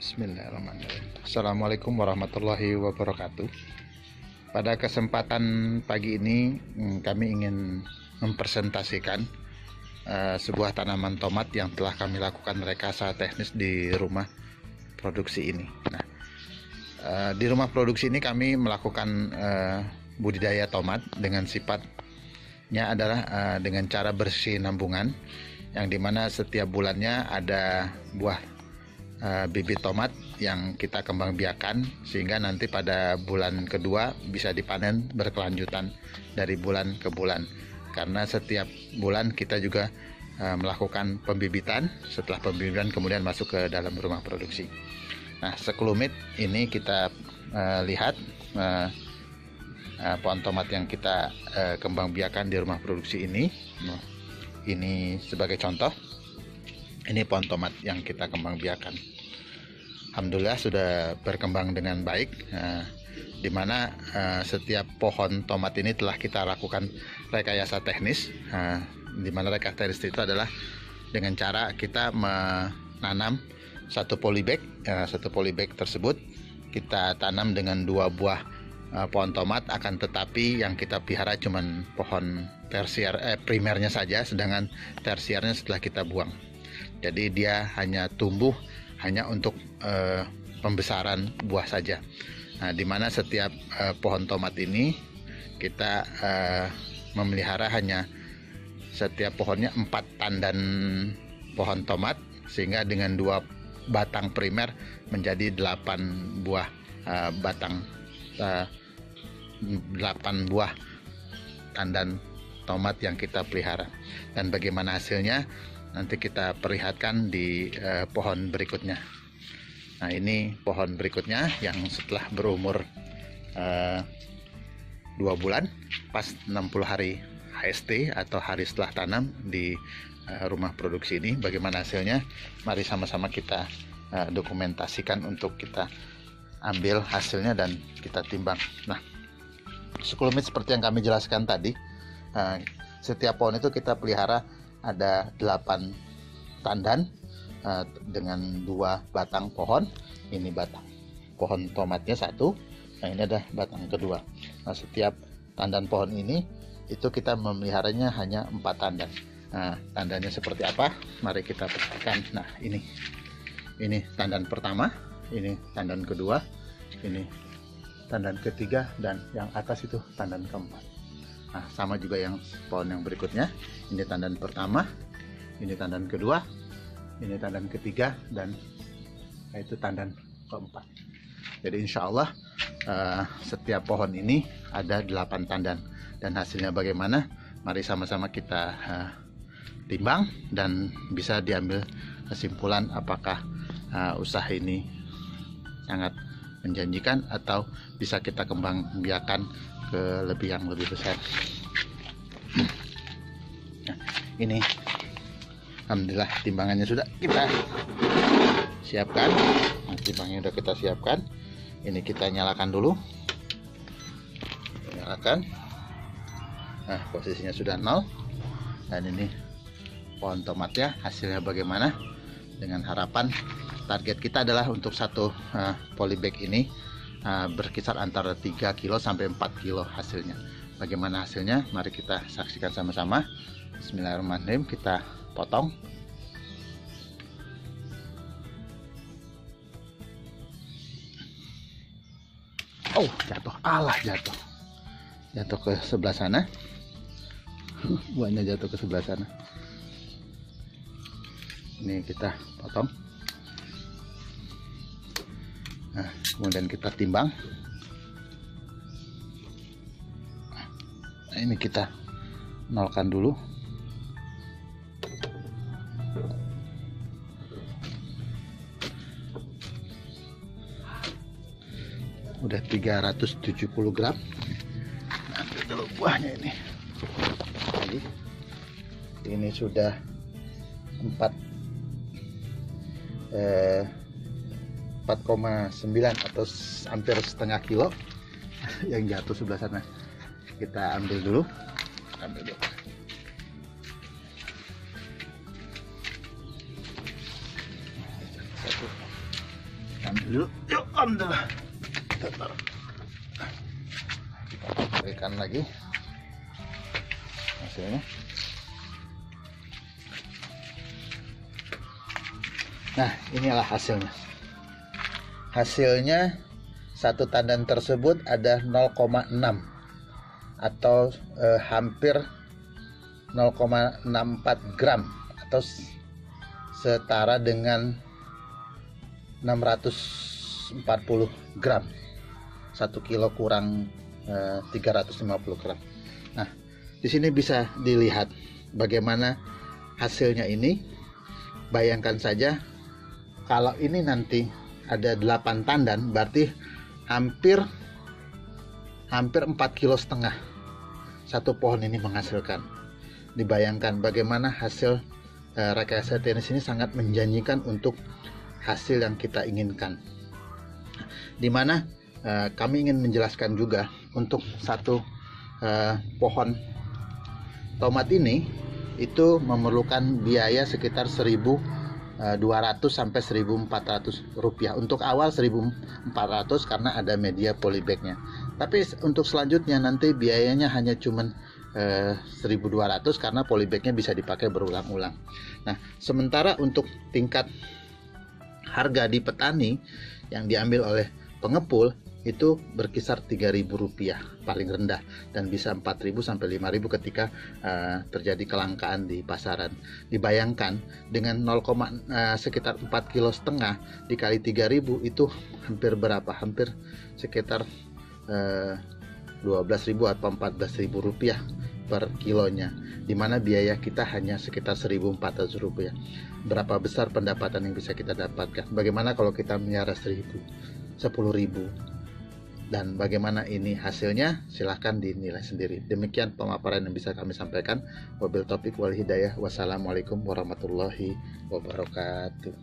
Bismillahirrahmanirrahim. Assalamualaikum warahmatollahi wabarakatuh. Pada kesempatan pagi ini kami ingin mempresentasikan sebuah tanaman tomat yang telah kami lakukan rekayasa teknis di rumah produksi ini. Nah, di rumah produksi ini kami melakukan budidaya tomat dengan sifatnya adalah dengan cara bersinambungan, yang dimana setiap bulannya ada buah bibit tomat yang kita kembang biakan, sehingga nanti pada bulan kedua bisa dipanen berkelanjutan dari bulan ke bulan. Karena setiap bulan kita juga melakukan pembibitan, setelah pembibitan kemudian masuk ke dalam rumah produksi. Nah, sekelumit ini kita lihat pohon tomat yang kita kembang biakan di rumah produksi ini. Ini sebagai contoh, ini pohon tomat yang kita kembang biakan. Alhamdulillah sudah berkembang dengan baik, di mana setiap pohon tomat ini telah kita lakukan rekayasa teknis, di mana rekayasa teknis itu adalah dengan cara kita menanam satu polybag. Satu polybag tersebut kita tanam dengan 2 buah pohon tomat, akan tetapi yang kita pelihara cuman pohon primernya saja, sedangkan tersiernya setelah kita buang. Jadi dia hanya tumbuh hanya untuk pembesaran buah saja. Nah, di mana setiap pohon tomat ini kita memelihara hanya setiap pohonnya 4 tandan pohon tomat, sehingga dengan 2 batang primer menjadi 8 buah batang 8 buah tandan tomat yang kita pelihara. Dan bagaimana hasilnya nanti kita perlihatkan di pohon berikutnya. Nah, ini pohon berikutnya yang setelah berumur 2 bulan, pas 60 hari HST atau hari setelah tanam di rumah produksi ini. Bagaimana hasilnya? Mari sama-sama kita dokumentasikan untuk kita ambil hasilnya dan kita timbang. Nah, sekelumit seperti yang kami jelaskan tadi, setiap pohon itu kita pelihara ada 8 tandan dengan 2 batang pohon. Ini batang pohon tomatnya 1, nah ini ada batang kedua. Nah, setiap tandan pohon ini itu kita memeliharanya hanya 4 tandan. Nah, tandannya seperti apa? Mari kita perhatikan. Nah, ini tandan pertama, ini tandan kedua, ini tandan ketiga, dan yang atas itu tandan keempat. Nah, sama juga yang pohon yang berikutnya. Ini tandan pertama, ini tandan kedua, ini tandan ketiga, dan itu tandan keempat. Jadi insya Allah setiap pohon ini ada 8 tandan. Dan hasilnya bagaimana? Mari sama-sama kita timbang dan bisa diambil kesimpulan apakah usaha ini sangat menjanjikan atau bisa kita kembang biakan ke yang lebih besar. Nah, ini alhamdulillah timbangannya sudah kita siapkan. Nah, timbangnya sudah kita siapkan. Ini kita nyalakan dulu. Nyalakan. Nah, posisinya sudah 0. Dan ini pohon tomatnya hasilnya bagaimana? Dengan harapan target kita adalah untuk satu polybag ini berkisar antara 3 kilo sampai 4 kilo hasilnya. Bagaimana hasilnya? Mari kita saksikan sama-sama. Bismillahirrahmanirrahim. Kita potong. Oh, jatuh. Alah, jatuh. Jatuh ke sebelah sana. Buahnya jatuh ke sebelah sana. Ini kita potong. Nah, kemudian kita timbang. Nah, ini kita nolkan dulu. Udah 370 gram. Nah, ambil dulu buahnya ini. Jadi, ini sudah 4,9 atau hampir setengah kilo yang jatuh sebelah sana. Kita ambil dulu. ambil dulu. Yuk, ambil. Berikan lagi hasilnya. Nah, inilah hasilnya. Hasilnya satu tandan tersebut ada 0,6 atau hampir 0,64 gram atau setara dengan 640 gram. 1 kilo kurang 350 gram. Nah, di sini bisa dilihat bagaimana hasilnya ini. Bayangkan saja kalau ini nanti ada 8 tandan, berarti hampir 4,5 kilo satu pohon ini menghasilkan. Dibayangkan bagaimana hasil rekayasa tenis ini sangat menjanjikan untuk hasil yang kita inginkan. Dimana kami ingin menjelaskan juga untuk satu pohon tomat ini itu memerlukan biaya sekitar 1.200 sampai 1.400 rupiah. Untuk awal 1.400 karena ada media polybagnya. Tapi untuk selanjutnya nanti biayanya hanya cuman 1.200 karena polybagnya bisa dipakai berulang-ulang. Nah, sementara untuk tingkat harga di petani yang diambil oleh pengepul itu berkisar Rp3.000 paling rendah, dan bisa 4.000 sampai 5.000 ketika terjadi kelangkaan di pasaran. Dibayangkan dengan sekitar 4,5 kilo dikali 3.000 itu hampir berapa? Hampir sekitar 12.000 atau 14.000 rupiah per kilonya, dimana biaya kita hanya sekitar 1.400 rupiah. Berapa besar pendapatan yang bisa kita dapatkan? Bagaimana kalau kita melihara 10.000 dan bagaimana ini hasilnya? Silahkan dinilai sendiri. Demikian pemaparan yang bisa kami sampaikan. Wabil taufiq wal hidayah. Wassalamualaikum warahmatullahi wabarakatuh.